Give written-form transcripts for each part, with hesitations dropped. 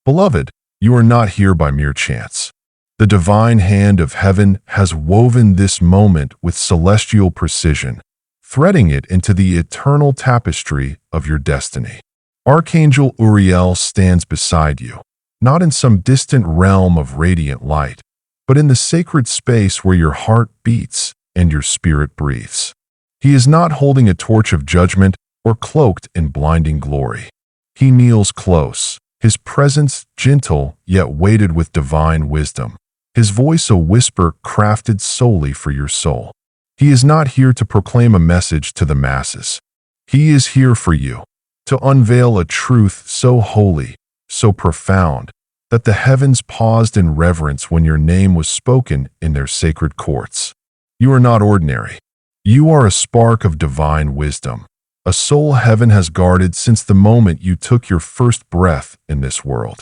Beloved, you are not here by mere chance. The divine hand of heaven has woven this moment with celestial precision, threading it into the eternal tapestry of your destiny. Archangel Uriel stands beside you, not in some distant realm of radiant light, but in the sacred space where your heart beats and your spirit breathes. He is not holding a torch of judgment or cloaked in blinding glory. He kneels close, his presence gentle yet weighted with divine wisdom, his voice a whisper crafted solely for your soul. He is not here to proclaim a message to the masses. He is here for you, to unveil a truth so holy, so profound, that the heavens paused in reverence when your name was spoken in their sacred courts. You are not ordinary. You are a spark of divine wisdom, a soul heaven has guarded since the moment you took your first breath in this world.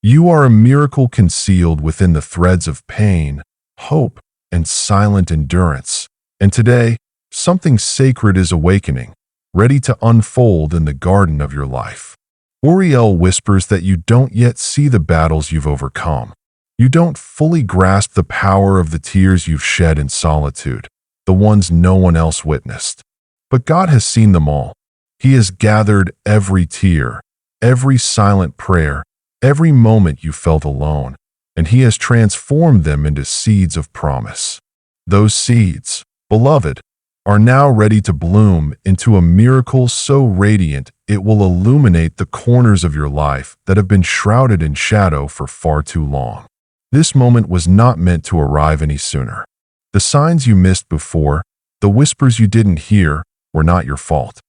You are a miracle concealed within the threads of pain, hope, and silent endurance. And today, something sacred is awakening, ready to unfold in the garden of your life. Uriel whispers that you don't yet see the battles you've overcome. You don't fully grasp the power of the tears you've shed in solitude, the ones no one else witnessed. But God has seen them all. He has gathered every tear, every silent prayer, every moment you felt alone, and He has transformed them into seeds of promise. Those seeds, beloved, are now ready to bloom into a miracle so radiant it will illuminate the corners of your life that have been shrouded in shadow for far too long. This moment was not meant to arrive any sooner. The signs you missed before, the whispers you didn't hear, were not your fault.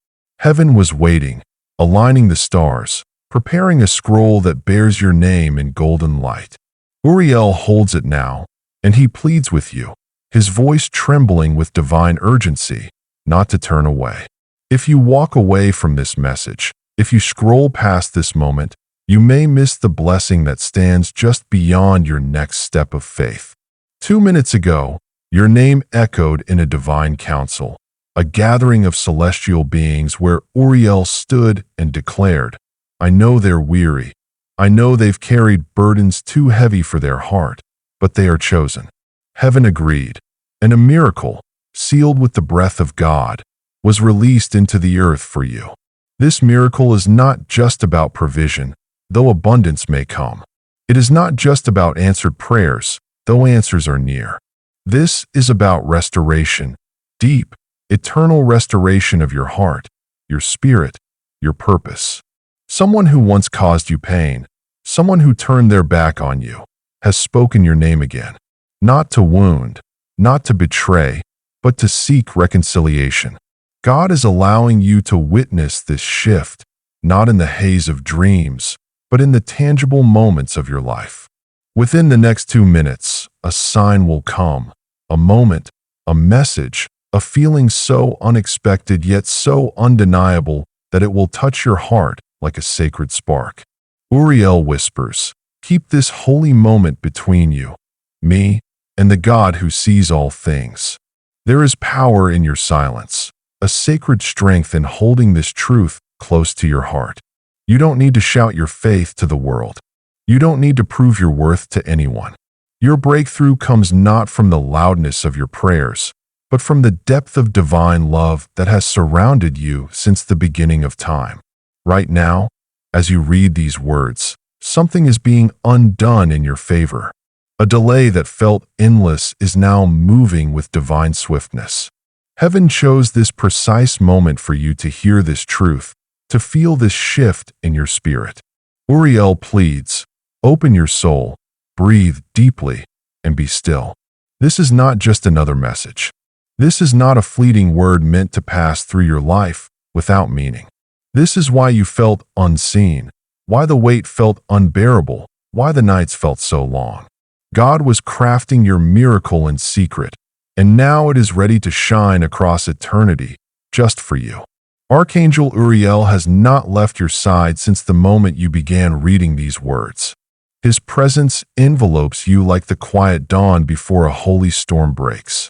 Heaven was waiting, aligning the stars, preparing a scroll that bears your name in golden light. Uriel holds it now, and he pleads with you, his voice trembling with divine urgency, not to turn away. If you walk away from this message, if you scroll past this moment, you may miss the blessing that stands just beyond your next step of faith. 2 minutes ago, your name echoed in a divine council, a gathering of celestial beings where Uriel stood and declared, I know they're weary. I know they've carried burdens too heavy for their heart, but they are chosen. Heaven agreed, and a miracle, sealed with the breath of God, was released into the earth for you. This miracle is not just about provision, though abundance may come. It is not just about answered prayers, though answers are near. This is about restoration, deep, eternal restoration of your heart, your spirit, your purpose. Someone who once caused you pain, someone who turned their back on you, has spoken your name again. Not to wound, not to betray, but to seek reconciliation. God is allowing you to witness this shift, not in the haze of dreams, but in the tangible moments of your life. Within the next 2 minutes, a sign will come, a moment, a message, a feeling so unexpected yet so undeniable that it will touch your heart like a sacred spark. Uriel whispers, keep this holy moment between you, me, and the God who sees all things. There is power in your silence, a sacred strength in holding this truth close to your heart. You don't need to shout your faith to the world. You don't need to prove your worth to anyone. Your breakthrough comes not from the loudness of your prayers, but from the depth of divine love that has surrounded you since the beginning of time. Right now, as you read these words, something is being undone in your favor. A delay that felt endless is now moving with divine swiftness. Heaven chose this precise moment for you to hear this truth, to feel this shift in your spirit. Uriel pleads, open your soul, breathe deeply, and be still. This is not just another message. This is not a fleeting word meant to pass through your life without meaning. This is why you felt unseen, why the weight felt unbearable, why the nights felt so long. God was crafting your miracle in secret, and now it is ready to shine across eternity just for you. Archangel Uriel has not left your side since the moment you began reading these words. His presence envelopes you like the quiet dawn before a holy storm breaks.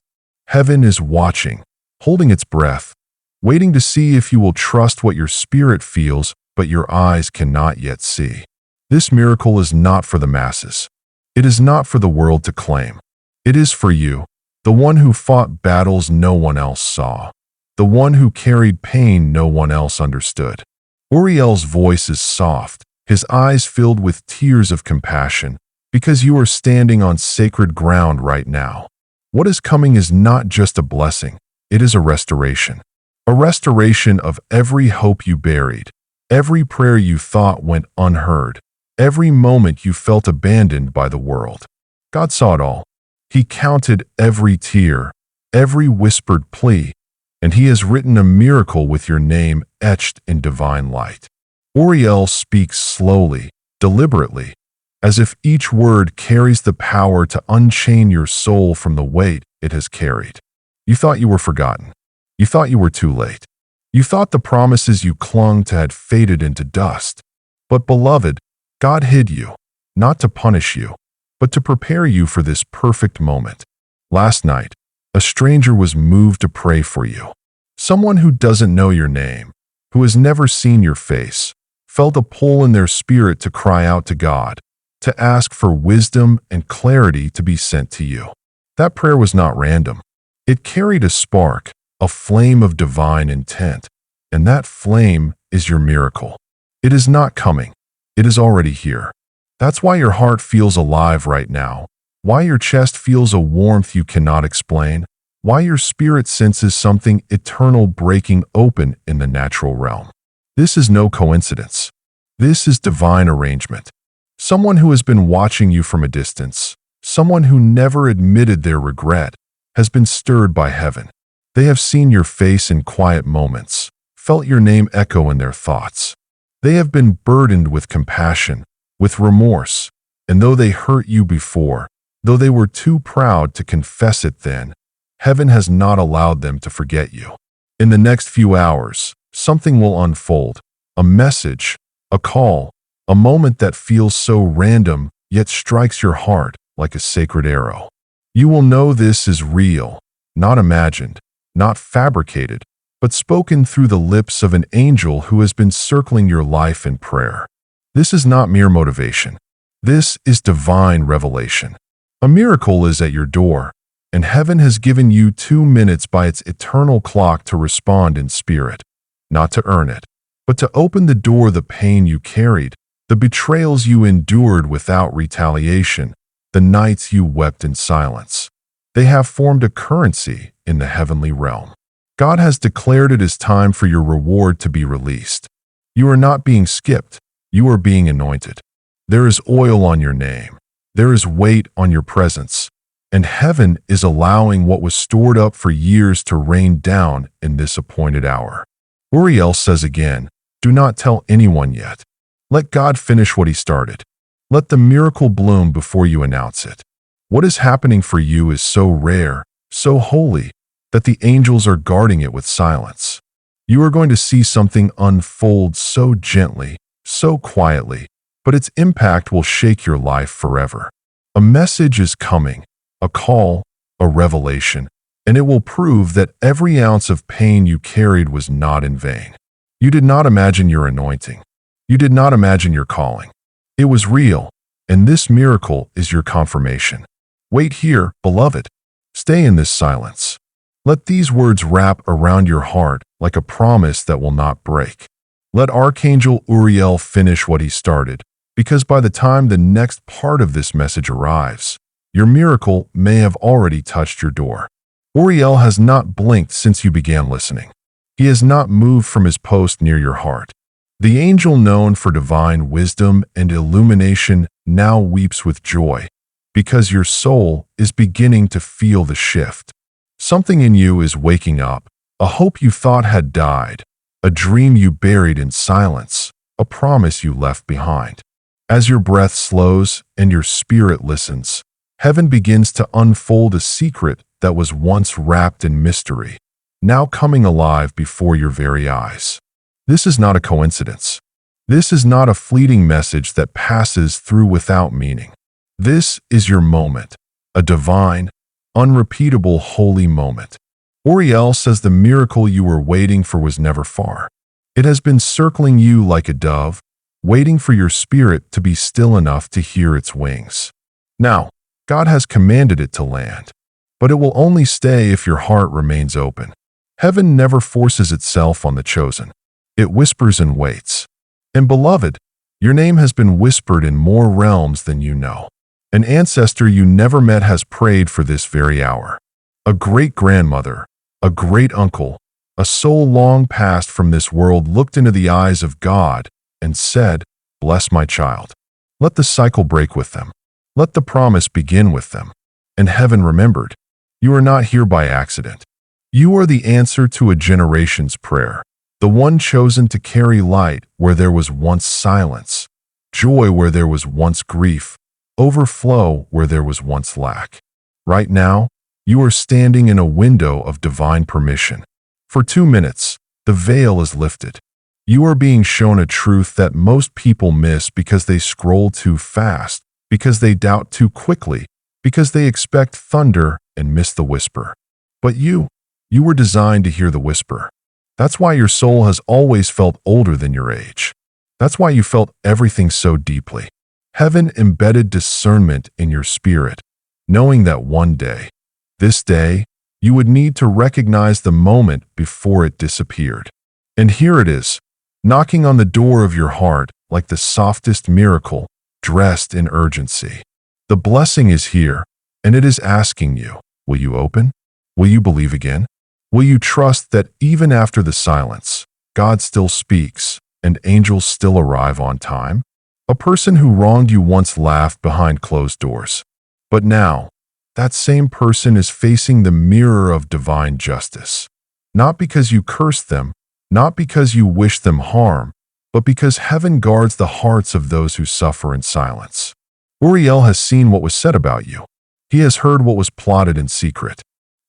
Heaven is watching, holding its breath, waiting to see if you will trust what your spirit feels but your eyes cannot yet see. This miracle is not for the masses. It is not for the world to claim. It is for you, the one who fought battles no one else saw, the one who carried pain no one else understood. Uriel's voice is soft, his eyes filled with tears of compassion, because you are standing on sacred ground right now. What is coming is not just a blessing, it is a restoration. A restoration of every hope you buried, every prayer you thought went unheard, every moment you felt abandoned by the world. God saw it all. He counted every tear, every whispered plea, and He has written a miracle with your name etched in divine light. Uriel speaks slowly, deliberately, as if each word carries the power to unchain your soul from the weight it has carried. You thought you were forgotten. You thought you were too late. You thought the promises you clung to had faded into dust. But beloved, God hid you, not to punish you, but to prepare you for this perfect moment. Last night, a stranger was moved to pray for you. Someone who doesn't know your name, who has never seen your face, felt a pull in their spirit to cry out to God, to ask for wisdom and clarity to be sent to you. That prayer was not random. It carried a spark, a flame of divine intent, and that flame is your miracle. It is not coming. It is already here. That's why your heart feels alive right now, why your chest feels a warmth you cannot explain, why your spirit senses something eternal breaking open in the natural realm. This is no coincidence. This is divine arrangement. Someone who has been watching you from a distance, someone who never admitted their regret, has been stirred by heaven. They have seen your face in quiet moments, felt your name echo in their thoughts. They have been burdened with compassion, with remorse, and though they hurt you before, though they were too proud to confess it then, heaven has not allowed them to forget you. In the next few hours, something will unfold, a message, a call, a moment that feels so random yet strikes your heart like a sacred arrow. You will know this is real, not imagined, not fabricated, but spoken through the lips of an angel who has been circling your life in prayer. This is not mere motivation. This is divine revelation. A miracle is at your door, and heaven has given you 2 minutes by its eternal clock to respond in spirit, not to earn it, but to open the door. The pain you carried, the betrayals you endured without retaliation, the nights you wept in silence. They have formed a currency in the heavenly realm. God has declared it is time for your reward to be released. You are not being skipped, you are being anointed. There is oil on your name, there is weight on your presence, and heaven is allowing what was stored up for years to rain down in this appointed hour. Uriel says again, do not tell anyone yet. Let God finish what He started. Let the miracle bloom before you announce it. What is happening for you is so rare, so holy, that the angels are guarding it with silence. You are going to see something unfold so gently, so quietly, but its impact will shake your life forever. A message is coming, a call, a revelation, and it will prove that every ounce of pain you carried was not in vain. You did not imagine your anointing. You did not imagine your calling. It was real, and this miracle is your confirmation. Wait here, beloved. Stay in this silence. Let these words wrap around your heart like a promise that will not break. Let Archangel Uriel finish what he started, because by the time the next part of this message arrives, your miracle may have already touched your door. Uriel has not blinked since you began listening. He has not moved from his post near your heart. The angel known for divine wisdom and illumination now weeps with joy, because your soul is beginning to feel the shift. Something in you is waking up, a hope you thought had died, a dream you buried in silence, a promise you left behind. As your breath slows and your spirit listens, heaven begins to unfold a secret that was once wrapped in mystery, now coming alive before your very eyes. This is not a coincidence. This is not a fleeting message that passes through without meaning. This is your moment, a divine, unrepeatable, holy moment. Uriel says the miracle you were waiting for was never far. It has been circling you like a dove, waiting for your spirit to be still enough to hear its wings. Now, God has commanded it to land, but it will only stay if your heart remains open. Heaven never forces itself on the chosen. It whispers and waits. And beloved, your name has been whispered in more realms than you know. An ancestor you never met has prayed for this very hour. A great-grandmother, a great-uncle, a soul long passed from this world looked into the eyes of God and said, "Bless my child." Let the cycle break with them. Let the promise begin with them. And heaven remembered. You are not here by accident. You are the answer to a generation's prayer, the one chosen to carry light where there was once silence, joy where there was once grief, overflow where there was once lack. Right now, you are standing in a window of divine permission. For 2 minutes, the veil is lifted. You are being shown a truth that most people miss because they scroll too fast, because they doubt too quickly, because they expect thunder and miss the whisper. But you were designed to hear the whisper. That's why your soul has always felt older than your age. That's why you felt everything so deeply. Heaven embedded discernment in your spirit, knowing that one day, this day, you would need to recognize the moment before it disappeared. And here it is, knocking on the door of your heart like the softest miracle, dressed in urgency. The blessing is here, and it is asking you, will you open? Will you believe again? Will you trust that even after the silence, God still speaks and angels still arrive on time? A person who wronged you once laughed behind closed doors. But now, that same person is facing the mirror of divine justice. Not because you cursed them, not because you wish them harm, but because heaven guards the hearts of those who suffer in silence. Uriel has seen what was said about you. He has heard what was plotted in secret.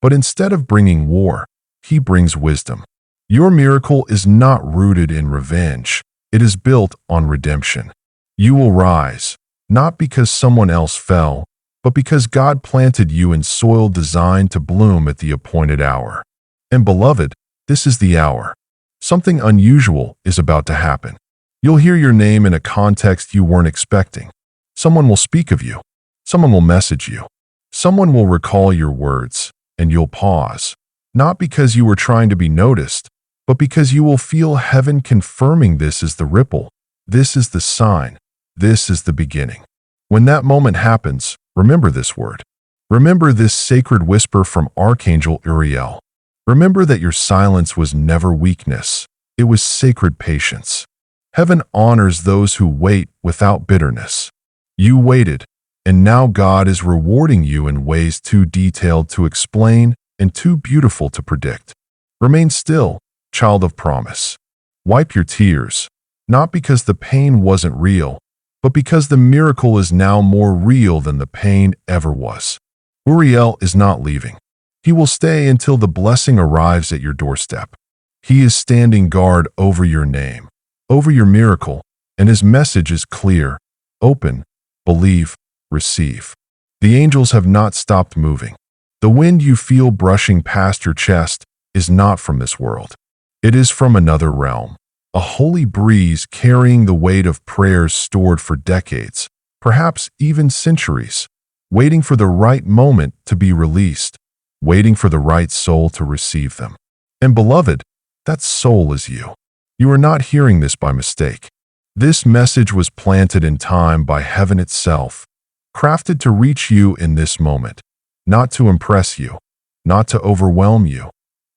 But instead of bringing war, he brings wisdom. Your miracle is not rooted in revenge. It is built on redemption. You will rise, not because someone else fell, but because God planted you in soil designed to bloom at the appointed hour. And beloved, this is the hour. Something unusual is about to happen. You'll hear your name in a context you weren't expecting. Someone will speak of you. Someone will message you. Someone will recall your words, and you'll pause, not because you were trying to be noticed, but because you will feel heaven confirming this is the ripple, this is the sign, this is the beginning. When that moment happens, remember this word. Remember this sacred whisper from Archangel Uriel. Remember that your silence was never weakness, it was sacred patience. Heaven honors those who wait without bitterness. You waited, and now God is rewarding you in ways too detailed to explain and too beautiful to predict. Remain still, child of promise. Wipe your tears, not because the pain wasn't real, but because the miracle is now more real than the pain ever was. Uriel is not leaving. He will stay until the blessing arrives at your doorstep. He is standing guard over your name, over your miracle, and his message is clear: open, believe, receive. The angels have not stopped moving. The wind you feel brushing past your chest is not from this world. It is from another realm, a holy breeze carrying the weight of prayers stored for decades, perhaps even centuries, waiting for the right moment to be released, waiting for the right soul to receive them. And beloved, that soul is you. You are not hearing this by mistake. This message was planted in time by heaven itself, crafted to reach you in this moment, not to impress you, not to overwhelm you,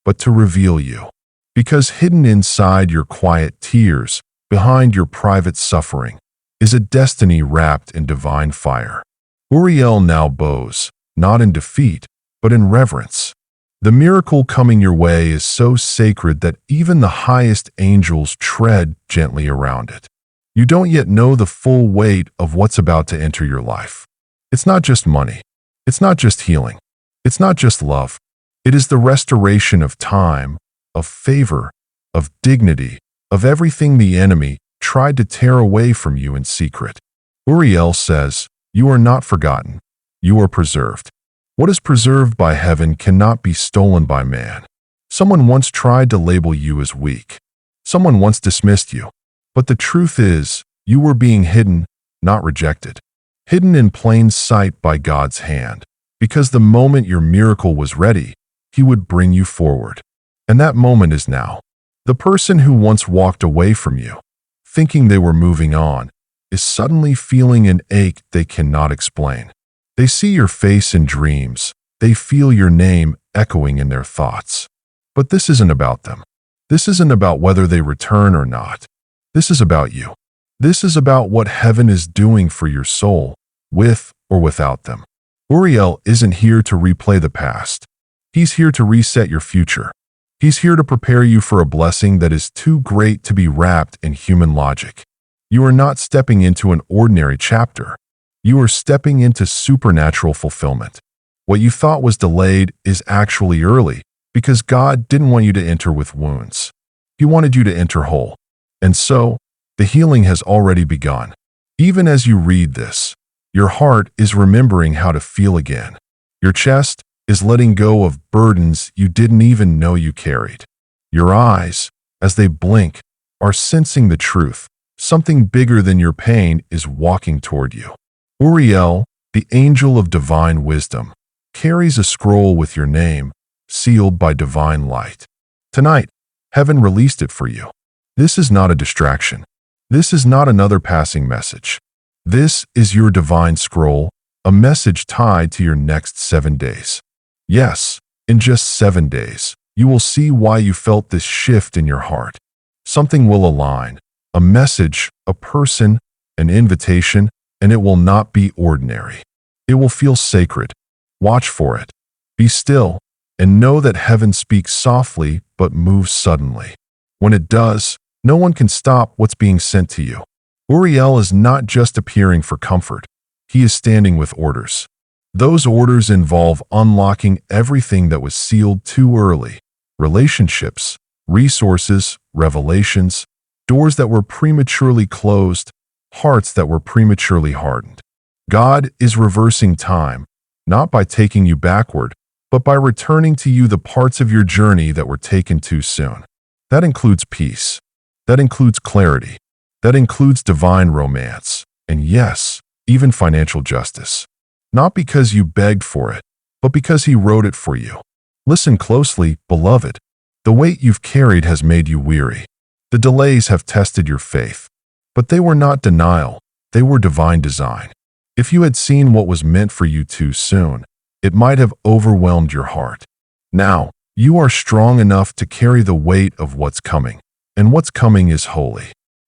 but to reveal you. Because hidden inside your quiet tears, behind your private suffering, is a destiny wrapped in divine fire. Uriel now bows, not in defeat, but in reverence. The miracle coming your way is so sacred that even the highest angels tread gently around it. You don't yet know the full weight of what's about to enter your life. It's not just money. It's not just healing. It's not just love. It is the restoration of time, of favor, of dignity, of everything the enemy tried to tear away from you in secret. Uriel says, you are not forgotten. You are preserved. What is preserved by heaven cannot be stolen by man. Someone once tried to label you as weak. Someone once dismissed you. But the truth is, You were being hidden, not rejected. Hidden in plain sight by God's hand, because the moment your miracle was ready, He would bring you forward. And that moment is now. The person who once walked away from you, thinking they were moving on, is suddenly feeling an ache they cannot explain. They see your face in dreams. They feel your name echoing in their thoughts. But this isn't about them. This isn't about whether they return or not. This is about you. This is about what heaven is doing for your soul, with or without them. Uriel isn't here to replay the past. He's here to reset your future. He's here to prepare you for a blessing that is too great to be wrapped in human logic. You are not stepping into an ordinary chapter. You are stepping into supernatural fulfillment. What you thought was delayed is actually early, because God didn't want you to enter with wounds. He wanted you to enter whole. And so, the healing has already begun. Even as you read this, your heart is remembering how to feel again. Your chest is letting go of burdens you didn't even know you carried. Your eyes, as they blink, are sensing the truth. Something bigger than your pain is walking toward you. Uriel, the angel of divine wisdom, carries a scroll with your name, sealed by divine light. Tonight, heaven released it for you. This is not a distraction. This is not another passing message. This is your divine scroll, a message tied to your next 7 days. Yes, in just 7 days, you will see why you felt this shift in your heart. Something will align. A message, a person, an invitation, and it will not be ordinary. It will feel sacred. Watch for it. Be still, and know that heaven speaks softly but moves suddenly. When it does, no one can stop what's being sent to you. Uriel is not just appearing for comfort. He is standing with orders. Those orders involve unlocking everything that was sealed too early. Relationships, resources, revelations, doors that were prematurely closed, hearts that were prematurely hardened. God is reversing time, not by taking you backward, but by returning to you the parts of your journey that were taken too soon. That includes peace. That includes clarity. That includes divine romance. And yes, even financial justice. Not because you begged for it, but because He wrote it for you. Listen closely, beloved. The weight you've carried has made you weary. The delays have tested your faith. But they were not denial. They were divine design. If you had seen what was meant for you too soon, it might have overwhelmed your heart. Now, you are strong enough to carry the weight of what's coming. And what's coming is holy.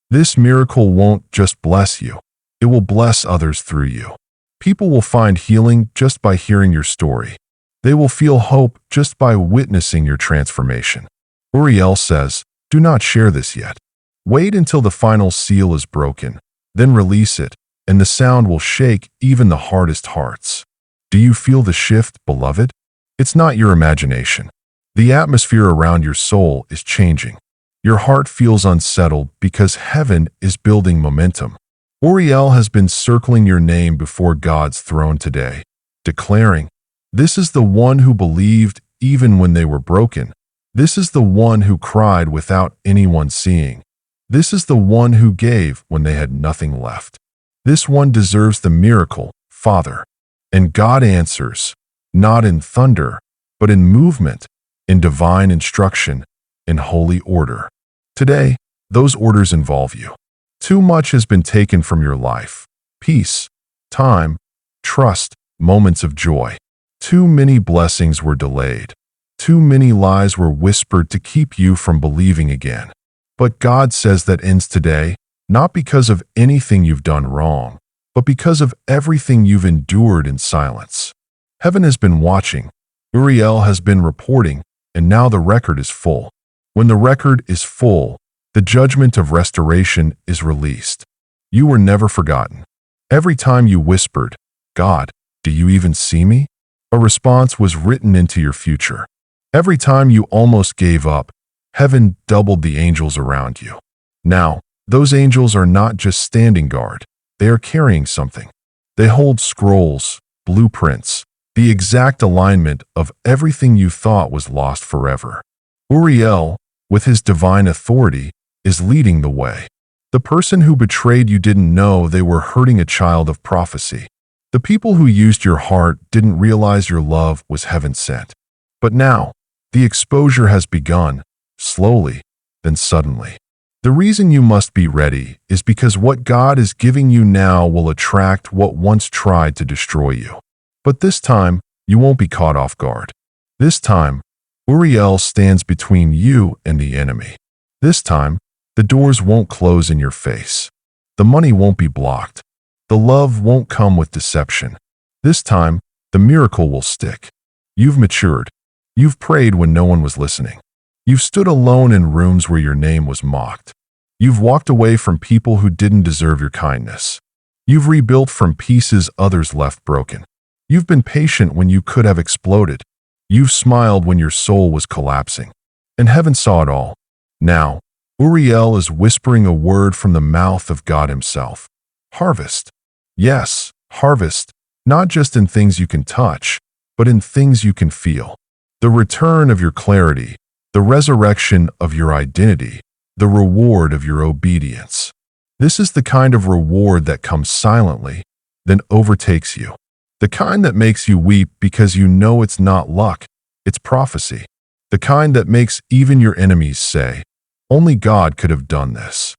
This miracle won't just bless you. It will bless others through you. People will find healing just by hearing your story. They will feel hope just by witnessing your transformation. Uriel says, do not share this yet. Wait until the final seal is broken, then release it, and the sound will shake even the hardest hearts. Do you feel the shift, beloved? It's not your imagination. The atmosphere around your soul is changing. Your heart feels unsettled because heaven is building momentum. Uriel has been circling your name before God's throne today, declaring, this is the one who believed even when they were broken. This is the one who cried without anyone seeing. This is the one who gave when they had nothing left. This one deserves the miracle, Father. And God answers, not in thunder, but in movement, in divine instruction, in holy order. Today, those orders involve you. Too much has been taken from your life. Peace, time, trust, moments of joy. Too many blessings were delayed. Too many lies were whispered to keep you from believing again. But God says that ends today, not because of anything you've done wrong, but because of everything you've endured in silence. Heaven has been watching. Uriel has been reporting, and now the record is full. When the record is full, the judgment of restoration is released. You were never forgotten. Every time you whispered, God, do you even see me? A response was written into your future. Every time you almost gave up, heaven doubled the angels around you. Now, those angels are not just standing guard. They are carrying something. They hold scrolls, blueprints, the exact alignment of everything you thought was lost forever. Uriel, with his divine authority, is leading the way. The person who betrayed you didn't know they were hurting a child of prophecy. The people who used your heart didn't realize your love was heaven sent. But now, the exposure has begun, slowly, then suddenly. The reason you must be ready is because what God is giving you now will attract what once tried to destroy you. But this time, you won't be caught off guard. This time, Uriel stands between you and the enemy. This time, the doors won't close in your face. The money won't be blocked. The love won't come with deception. This time, the miracle will stick. You've matured. You've prayed when no one was listening. You've stood alone in rooms where your name was mocked. You've walked away from people who didn't deserve your kindness. You've rebuilt from pieces others left broken. You've been patient when you could have exploded. You've smiled when your soul was collapsing. And heaven saw it all. Now, Uriel is whispering a word from the mouth of God himself. Harvest. Yes, harvest, not just in things you can touch, but in things you can feel. The return of your clarity, the resurrection of your identity, the reward of your obedience. This is the kind of reward that comes silently, then overtakes you. The kind that makes you weep because you know it's not luck, it's prophecy. The kind that makes even your enemies say, "Only God could have done this."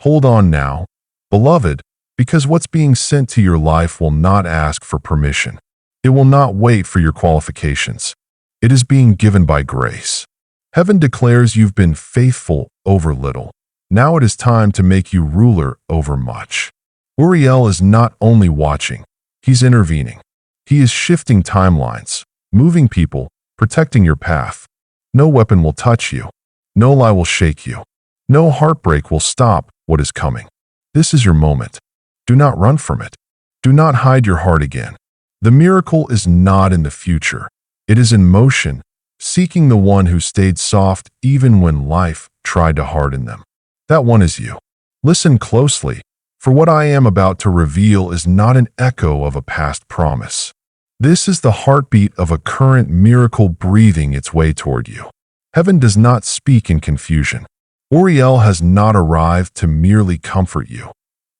Hold on now, beloved, because what's being sent to your life will not ask for permission. It will not wait for your qualifications. It is being given by grace. Heaven declares you've been faithful over little. Now it is time to make you ruler over much. Uriel is not only watching, he's intervening. He is shifting timelines, moving people, protecting your path. No weapon will touch you. No lie will shake you. No heartbreak will stop what is coming. This is your moment. Do not run from it. Do not hide your heart again. The miracle is not in the future. It is in motion, seeking the one who stayed soft even when life tried to harden them. That one is you. Listen closely, for what I am about to reveal is not an echo of a past promise. This is the heartbeat of a current miracle breathing its way toward you. Heaven does not speak in confusion. Uriel has not arrived to merely comfort you.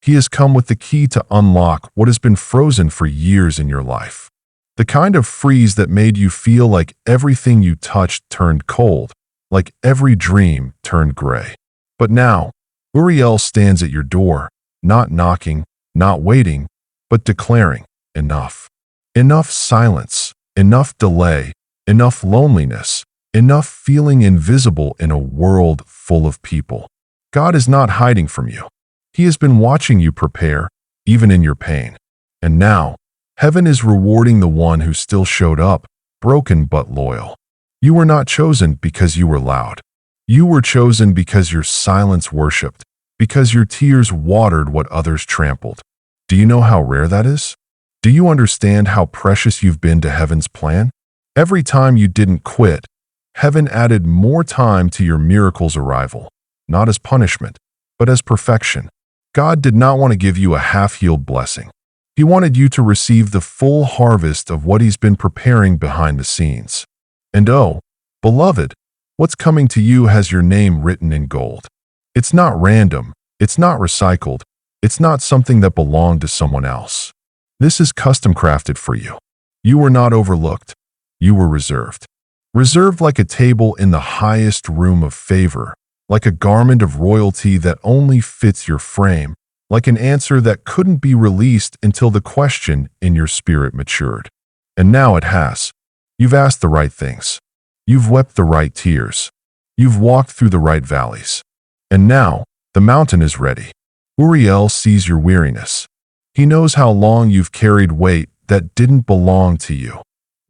He has come with the key to unlock what has been frozen for years in your life. The kind of freeze that made you feel like everything you touched turned cold, like every dream turned gray. But now, Uriel stands at your door, not knocking, not waiting, but declaring, enough. Enough silence, enough delay, enough loneliness, enough feeling invisible in a world full of people. God is not hiding from you. He has been watching you prepare, even in your pain. And now, heaven is rewarding the one who still showed up, broken but loyal. You were not chosen because you were loud. You were chosen because your silence worshipped, because your tears watered what others trampled. Do you know how rare that is? Do you understand how precious you've been to heaven's plan? Every time you didn't quit, heaven added more time to your miracle's arrival, not as punishment, but as perfection. God did not want to give you a half-healed blessing. He wanted you to receive the full harvest of what he's been preparing behind the scenes. And oh, beloved, what's coming to you has your name written in gold. It's not random, it's not recycled, it's not something that belonged to someone else. This is custom crafted for you. You were not overlooked, you were reserved. Reserved like a table in the highest room of favor, like a garment of royalty that only fits your frame, like an answer that couldn't be released until the question in your spirit matured. And now it has. You've asked the right things. You've wept the right tears. You've walked through the right valleys. And now, the mountain is ready. Uriel sees your weariness. He knows how long you've carried weight that didn't belong to you.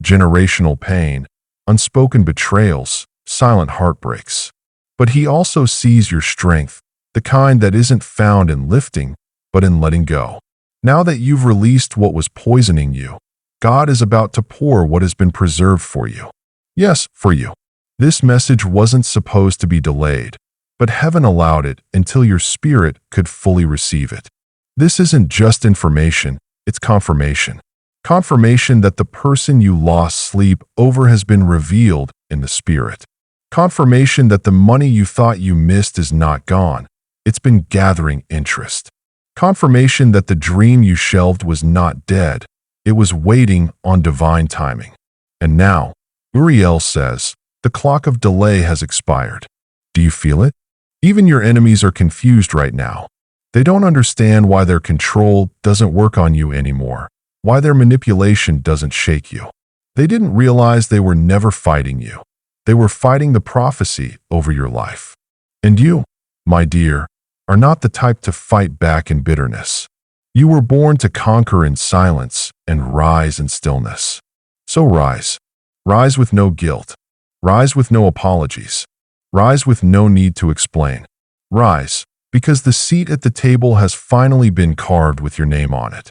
Generational pain, unspoken betrayals, silent heartbreaks. But he also sees your strength, the kind that isn't found in lifting, but in letting go. Now that you've released what was poisoning you, God is about to pour what has been preserved for you. Yes, for you. This message wasn't supposed to be delayed, but heaven allowed it until your spirit could fully receive it. This isn't just information, it's confirmation. Confirmation that the person you lost sleep over has been revealed in the spirit. Confirmation that the money you thought you missed is not gone. It's been gathering interest. Confirmation that the dream you shelved was not dead. It was waiting on divine timing. And now, Uriel says, the clock of delay has expired. Do you feel it? Even your enemies are confused right now. They don't understand why their control doesn't work on you anymore, why their manipulation doesn't shake you. They didn't realize they were never fighting you. They were fighting the prophecy over your life. And you, my dear, are not the type to fight back in bitterness. You were born to conquer in silence and rise in stillness. So rise. Rise with no guilt. Rise with no apologies. Rise with no need to explain. Rise, because the seat at the table has finally been carved with your name on it.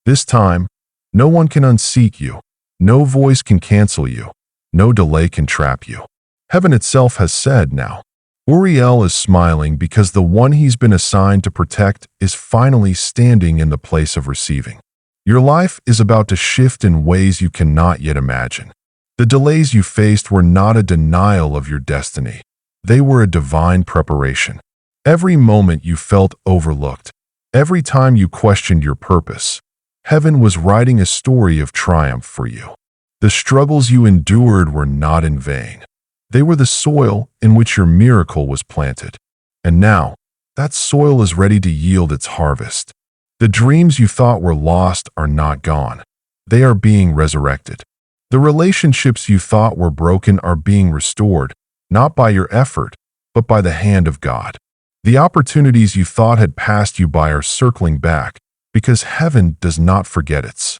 This time, no one can unseat you. No voice can cancel you. No delay can trap you. Heaven itself has said now. Uriel is smiling because the one he's been assigned to protect is finally standing in the place of receiving. Your life is about to shift in ways you cannot yet imagine. The delays you faced were not a denial of your destiny. They were a divine preparation. Every moment you felt overlooked, every time you questioned your purpose, heaven was writing a story of triumph for you. The struggles you endured were not in vain. They were the soil in which your miracle was planted. And now, that soil is ready to yield its harvest. The dreams you thought were lost are not gone. They are being resurrected. The relationships you thought were broken are being restored, not by your effort, but by the hand of God. The opportunities you thought had passed you by are circling back, because heaven does not forget its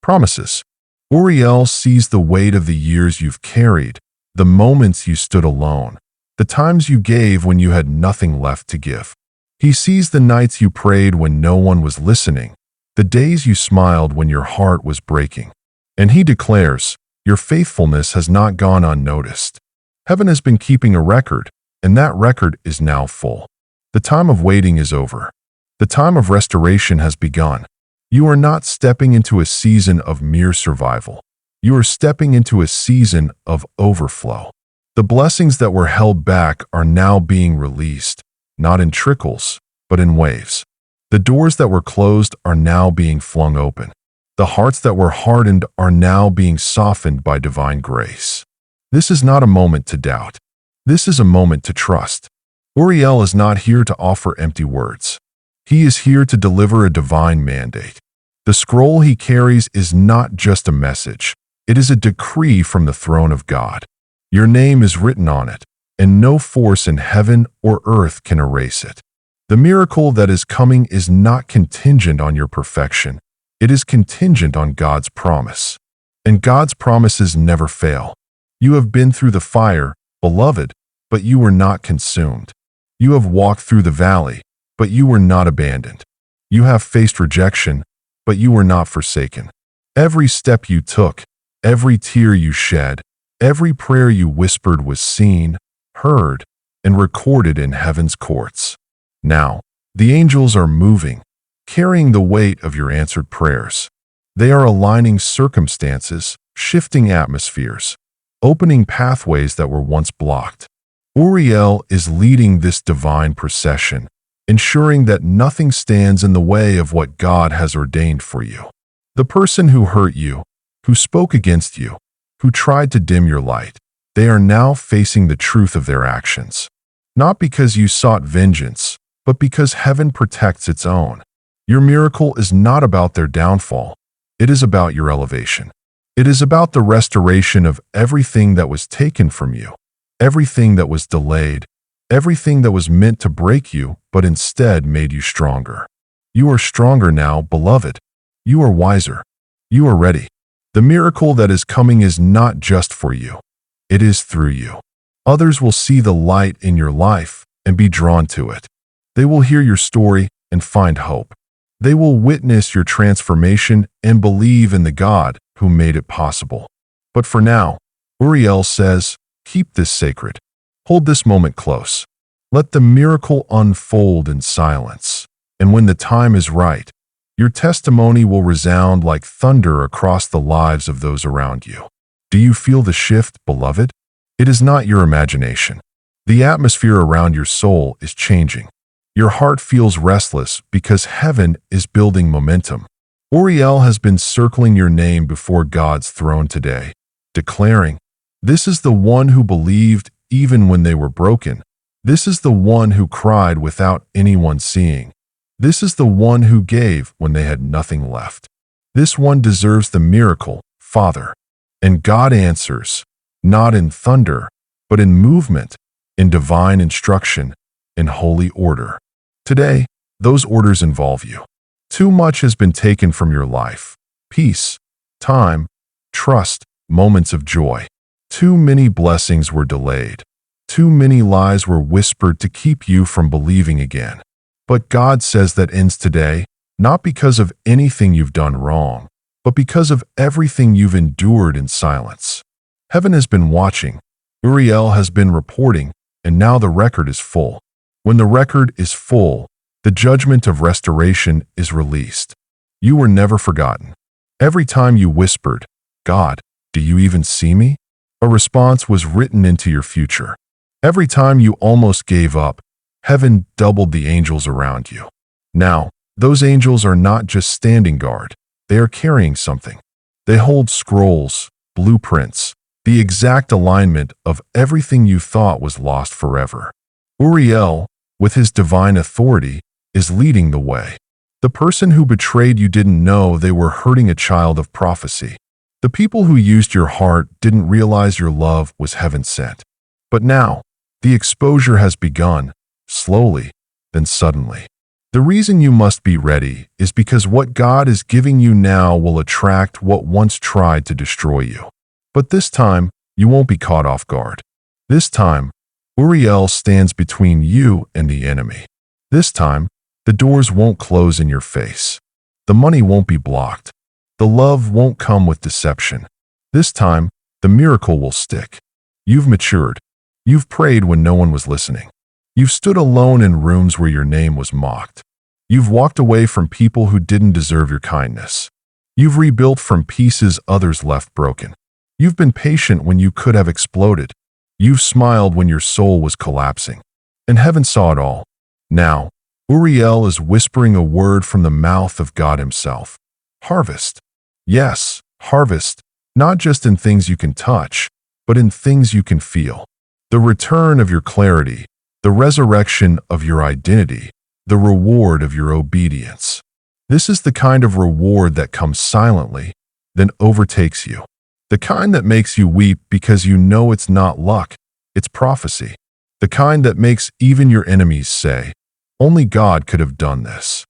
promises. Uriel sees the weight of the years you've carried, the moments you stood alone, the times you gave when you had nothing left to give. He sees the nights you prayed when no one was listening, the days you smiled when your heart was breaking. And he declares, your faithfulness has not gone unnoticed. Heaven has been keeping a record, and that record is now full. The time of waiting is over. The time of restoration has begun. You are not stepping into a season of mere survival. You are stepping into a season of overflow. The blessings that were held back are now being released, not in trickles, but in waves. The doors that were closed are now being flung open. The hearts that were hardened are now being softened by divine grace. This is not a moment to doubt. This is a moment to trust. Uriel is not here to offer empty words. He is here to deliver a divine mandate. The scroll he carries is not just a message. It is a decree from the throne of God. Your name is written on it, and no force in heaven or earth can erase it. The miracle that is coming is not contingent on your perfection. It is contingent on God's promise. And God's promises never fail. You have been through the fire, beloved, but you were not consumed. You have walked through the valley, but you were not abandoned. You have faced rejection, but you were not forsaken. Every step you took, every tear you shed, every prayer you whispered was seen, heard, and recorded in heaven's courts. Now, the angels are moving, carrying the weight of your answered prayers. They are aligning circumstances, shifting atmospheres, opening pathways that were once blocked. Uriel is leading this divine procession, ensuring that nothing stands in the way of what God has ordained for you. The person who hurt you, who spoke against you, who tried to dim your light, they are now facing the truth of their actions. Not because you sought vengeance, but because heaven protects its own. Your miracle is not about their downfall. It is about your elevation. It is about the restoration of everything that was taken from you, everything that was delayed, everything that was meant to break you, but instead made you stronger. You are stronger now, beloved. You are wiser. You are ready. The miracle that is coming is not just for you. It is through you. Others will see the light in your life and be drawn to it. They will hear your story and find hope. They will witness your transformation and believe in the God who made it possible. But for now, Uriel says, keep this sacred. Hold this moment close. Let the miracle unfold in silence. And when the time is right, your testimony will resound like thunder across the lives of those around you. Do you feel the shift, beloved? It is not your imagination. The atmosphere around your soul is changing. Your heart feels restless because heaven is building momentum. Uriel has been circling your name before God's throne today, declaring, "This is the one who believed even when they were broken. This is the one who cried without anyone seeing. This is the one who gave when they had nothing left. This one deserves the miracle, Father." And God answers, not in thunder, but in movement, in divine instruction, in holy order. Today, those orders involve you. Too much has been taken from your life: peace, time, trust, moments of joy. Too many blessings were delayed. Too many lies were whispered to keep you from believing again. But God says that ends today, not because of anything you've done wrong, but because of everything you've endured in silence. Heaven has been watching, Uriel has been reporting, and now the record is full. When the record is full, the judgment of restoration is released. You were never forgotten. Every time you whispered, "God, do you even see me?" a response was written into your future. Every time you almost gave up, heaven doubled the angels around you. Now, those angels are not just standing guard. They are carrying something. They hold scrolls, blueprints, the exact alignment of everything you thought was lost forever. Uriel, with his divine authority, is leading the way. The person who betrayed you didn't know they were hurting a child of prophecy. The people who used your heart didn't realize your love was heaven sent. But now, the exposure has begun, slowly, then suddenly. The reason you must be ready is because what God is giving you now will attract what once tried to destroy you. But this time, you won't be caught off guard. This time, Uriel stands between you and the enemy. This time, the doors won't close in your face. The money won't be blocked. The love won't come with deception. This time, the miracle will stick. You've matured. You've prayed when no one was listening. You've stood alone in rooms where your name was mocked. You've walked away from people who didn't deserve your kindness. You've rebuilt from pieces others left broken. You've been patient when you could have exploded. You've smiled when your soul was collapsing. And heaven saw it all. Now, Uriel is whispering a word from the mouth of God himself. Harvest. Yes, harvest, not just in things you can touch, but in things you can feel. The return of your clarity, the resurrection of your identity, the reward of your obedience. This is the kind of reward that comes silently, then overtakes you. The kind that makes you weep because you know it's not luck, it's prophecy. The kind that makes even your enemies say, "Only God could have done this."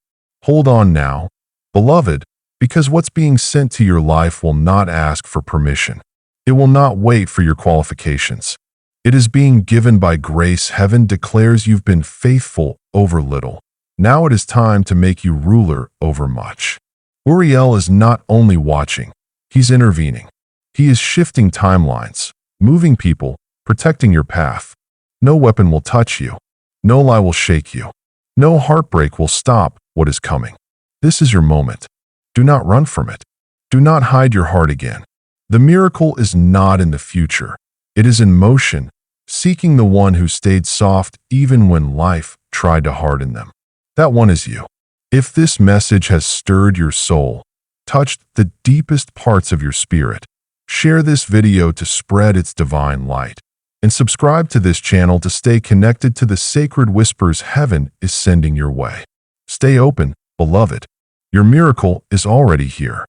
Hold on now, beloved, because what's being sent to your life will not ask for permission. It will not wait for your qualifications. It is being given by grace. Heaven declares you've been faithful over little. Now it is time to make you ruler over much. Uriel is not only watching, he's intervening. He is shifting timelines, moving people, protecting your path. No weapon will touch you. No lie will shake you. No heartbreak will stop what is coming. This is your moment. Do not run from it. Do not hide your heart again. The miracle is not in the future. It is in motion, seeking the one who stayed soft even when life tried to harden them. That one is you. If this message has stirred your soul, touched the deepest parts of your spirit, share this video to spread its divine light, and subscribe to this channel to stay connected to the sacred whispers heaven is sending your way. Stay open, beloved. Your miracle is already here.